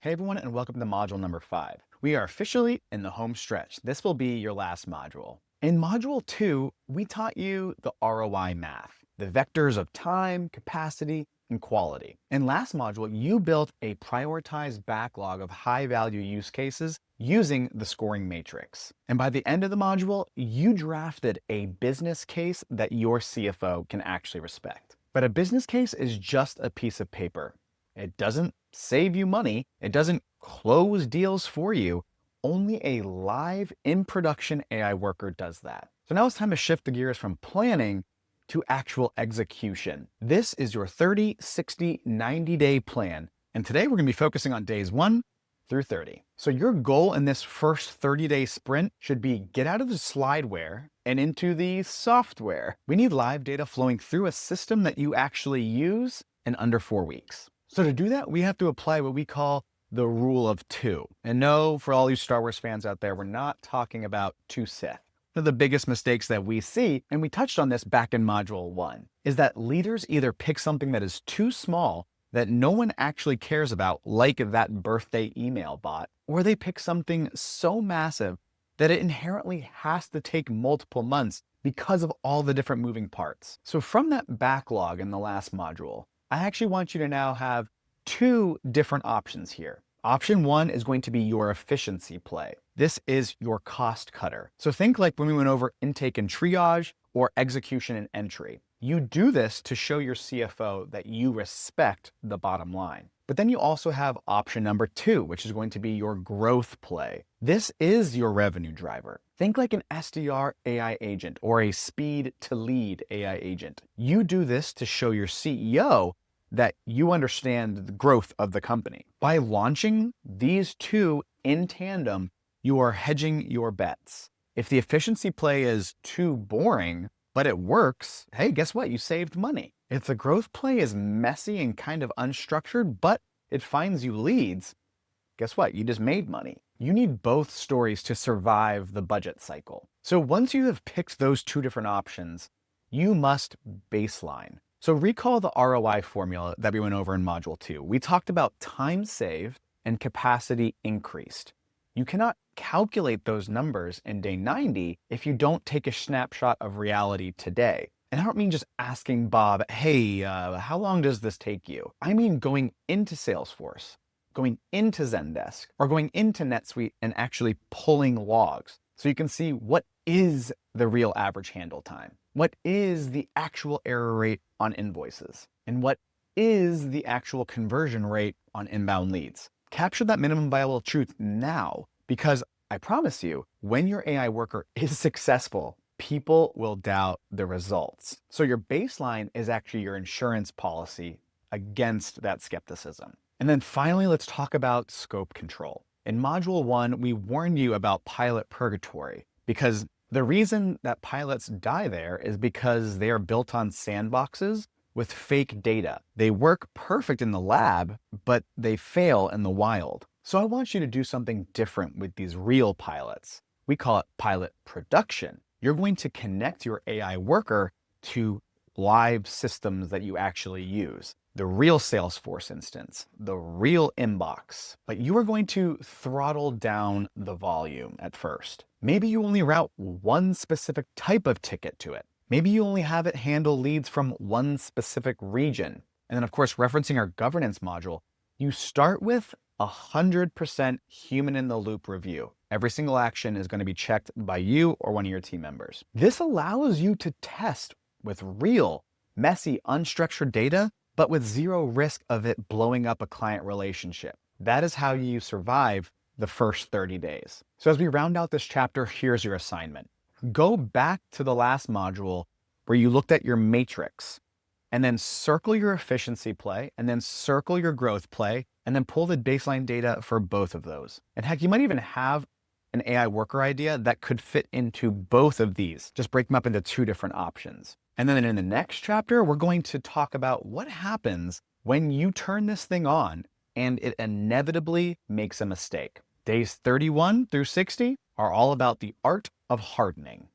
Hey everyone, and welcome to module number 5. We are officially in the home stretch. This will be your last module. In module 2, we taught you the ROI math, the vectors of time, capacity, and quality. In last module, you built a prioritized backlog of high-value use cases using the scoring matrix. And by the end of the module, you drafted a business case that your CFO can actually respect. But a business case is just a piece of paper. It doesn't save you money. It doesn't close deals for you. Only a live in production AI worker does that. So now it's time to shift the gears from planning to actual execution. This is your 30, 60, 90-day plan. And today we're going to be focusing on days 1 through 30. So your goal in this first 30-day sprint should be get out of the slideware and into the software. We need live data flowing through a system that you actually use in under 4 weeks. So to do that, we have to apply what we call the rule of 2. And no, for all you Star Wars fans out there, we're not talking about 2 Sith. One of the biggest mistakes that we see, and we touched on this back in module 1, is that leaders either pick something that is too small that no one actually cares about, like that birthday email bot, or they pick something so massive that it inherently has to take multiple months because of all the different moving parts. So from that backlog in the last module, I actually want you to now have 2 different options here. Option 1 is going to be your efficiency play. This is your cost cutter. So think like when we went over intake and triage or execution and entry. You do this to show your CFO that you respect the bottom line. But then you also have option number 2, which is going to be your growth play. This is your revenue driver. Think like an SDR AI agent or a speed to lead AI agent. You do this to show your CEO that you understand the growth of the company. By launching these 2 in tandem, you are hedging your bets. If the efficiency play is too boring, but it works, hey, guess what? You saved money. If the growth play is messy and kind of unstructured, but it finds you leads, guess what? You just made money. You need both stories to survive the budget cycle. So once you have picked those 2 different options, you must baseline. So recall the ROI formula that we went over in module 2. We talked about time saved and capacity increased. You cannot calculate those numbers in day 90 if you don't take a snapshot of reality today. And I don't mean just asking Bob, hey, how long does this take you? I mean going into Salesforce, going into Zendesk, or going into NetSuite and actually pulling logs. So you can see what is the real average handle time? What is the actual error rate on invoices? And what is the actual conversion rate on inbound leads? Capture that minimum viable truth now, because I promise you, when your AI worker is successful, people will doubt the results. So your baseline is actually your insurance policy against that skepticism. And then finally, let's talk about scope control. In module 1, we warned you about pilot purgatory because the reason that pilots die there is because they are built on sandboxes with fake data. They work perfect in the lab, but they fail in the wild. So I want you to do something different with these real pilots. We call it pilot production. You're going to connect your AI worker to live systems that you actually use. The real Salesforce instance, the real inbox, but you are going to throttle down the volume at first. Maybe you only route one specific type of ticket to it. Maybe you only have it handle leads from one specific region. And then of course, referencing our governance module, you start with 100% human in the loop review. Every single action is going to be checked by you or one of your team members. This allows you to test with real, messy, unstructured data, but with zero risk of it blowing up a client relationship. That is how you survive the first 30 days. So as we round out this chapter, here's your assignment. Go back to the last module where you looked at your matrix and then circle your efficiency play and then circle your growth play and then pull the baseline data for both of those. And heck, you might even have an AI worker idea that could fit into both of these. Just break them up into 2 different options. And then in the next chapter, we're going to talk about what happens when you turn this thing on and it inevitably makes a mistake. Days 31 through 60 are all about the art of hardening.